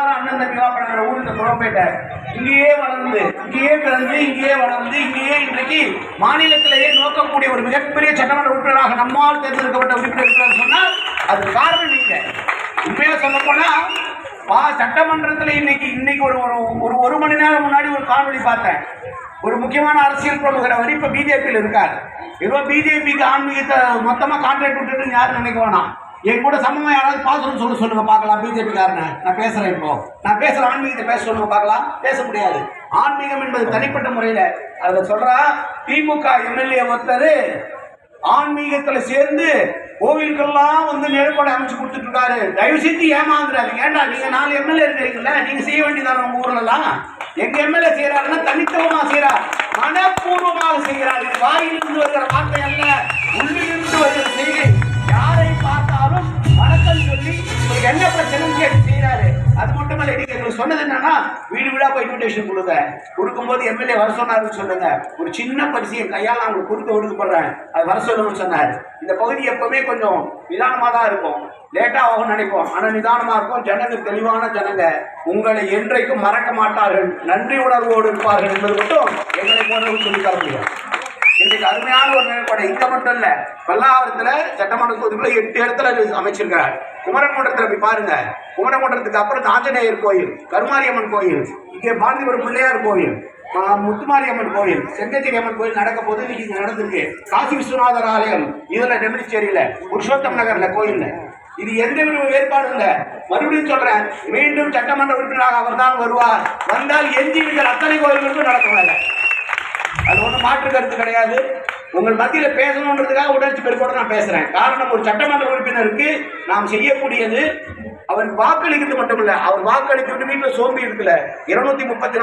அண்ணன் தம்பிவா பழகிற ஊர் இந்த குளம்பேட்டை. இங்கேயே வளர்ந்து இங்கேயே பிறந்து இங்கேயே வளர்ந்து இங்கேயே இன்றைக்கு மாநிலத்திலேயே நோக்கக்கூடிய ஒரு மிகப்பெரிய சட்டமன்ற உறுப்பினராக நம்மால் தேர்ந்தெடுக்கப்பட்ட உறுப்பினர் சொன்னால் அது காரணம் நீங்க. உண்மையா சொல்ல போனா சட்டமன்றத்தில் இன்னைக்கு ஒரு மணி நேரம் முன்னாடி ஒரு காணொலி பார்த்தேன். ஒரு முக்கியமான அரசியல் பிரமுகர் அவர் இப்ப பிஜேபியில் இருக்கார். ஏதோ பிஜேபிக்கு ஆன்மீகத்தை மொத்தமா கான்ட்ராக்ட் விட்டுட்டு யாரும் நினைக்க வேணாம். என் கூட சமமா யாராவது பாசனம் சொல்லுங்க பார்க்கலாம். பிஜேபி காரனை நான் பேசுறேன். இப்போ நான் பேசுற ஆன்மீகத்தை பேச சொல்லுங்க பார்க்கலாம். பேச முடியாது. ஆன்மீகம் என்பது தனிப்பட்ட முறையில அதை சொல்றா. திமுக எம்எல்ஏ ஒருத்தர் ஆன்மீகத்துல சேர்ந்து கோவிலுக்கெல்லாம் வந்து நிலப்படை அமைச்சு கொடுத்துட்டு இருக்காரு. தயவு செஞ்சு ஏமாந்துறாரு. ஏண்டா நீங்க 4 எம்எல்ஏ இருக்கிறீங்களா, நீங்க செய்ய வேண்டியதான உங்க ஊர்ல எல்லாம். எங்க எம்எல்ஏ செய்யறாருன்னா தனித்துவமா செய்யறார், மனப்பூர்வமாக செய்கிறார். இது வாயிலிருந்து வருகிற வார்த்தை அல்ல, உள்ளிலிருந்து வருகிற செய்கை. யாரை பார்த்தாலும் வணக்கம் சொல்லி என்ன பிரச்சனைன்னு கேட்டு செய்யறாரு. அது மட்டுமல்ல, நீங்க எங்களுக்கு சொன்னது என்னன்னா வீடு வீடா போய் இன்விடேஷன் கொடுங்க. கொடுக்கும்போது எம்எல்ஏ வர சொன்னாருன்னு சொல்லுங்க. ஒரு சின்ன பரிசு என் கையால் நான் உங்களுக்கு கொடுக்க ஒடுக்கப்படுறேன், அது வர சொல்லணும்னு சொன்னார். இந்த பகுதி எப்பவுமே கொஞ்சம் நிதானமாக தான் இருக்கும். லேட்டாக ஆகும்னு நினைப்போம், ஆனால் நிதானமாக இருக்கும். ஜனங்க தெளிவான ஜனங்க, உங்களை என்றைக்கும் மறக்க மாட்டார்கள், நன்றி உணர்வோடு இருப்பார்கள் என்பது மட்டும் எங்களை போன்றவர்கள் சொல்லி தர முடியும். இன்றைக்கு அருமையான ஒரு நிலைப்பாடு. இங்க மட்டும் இல்ல, பல்லாவரத்துல சட்டமன்ற தொகுதிக்குள்ள 8 இடத்துல அமைச்சிருக்கிறார். குமரகுன்றத்துல போய் பாருங்க. குமரகுன்றத்துக்கு அப்புறம் ஆஞ்சநேயர் கோயில், கருமாரியம்மன் கோயில், இங்கே பாரதிபுரம் பிள்ளையார் கோயில், முத்துமாரியம்மன் கோயில், செங்கச்சேரி அம்மன் கோயில் நடக்க போது இன்னைக்கு நடந்திருக்கு. காசி விஸ்வநாதர் ஆலயம் இதுல நெமிலிச்சேரியில, புருஷோத்தம் நகர்ல கோயில். இது எந்த ஏற்பாடு இல்லை. மறுபடியும் சொல்றேன், மீண்டும் சட்டமன்ற உறுப்பினராக அவர் தான் வருவார். வந்தால் எஞ்சி இருக்கிற அத்தனை கோயில்களுக்கும் நடக்கவில்லை. அது ஒன்றும் மாற்று கருத்து கிடையாது. உங்கள் மத்தியில் பேசணுன்றதுக்காக உணர்ச்சி பெருக்கோடு நான் பேசுறேன். காரணம், ஒரு சட்டமன்ற உறுப்பினருக்கு நாம் செய்யக்கூடியது அவர் வாக்களிக்கிறது மட்டுமில்லை, அவர் வாக்களித்து வீட்டில் சோம்பி இருக்குல்ல 234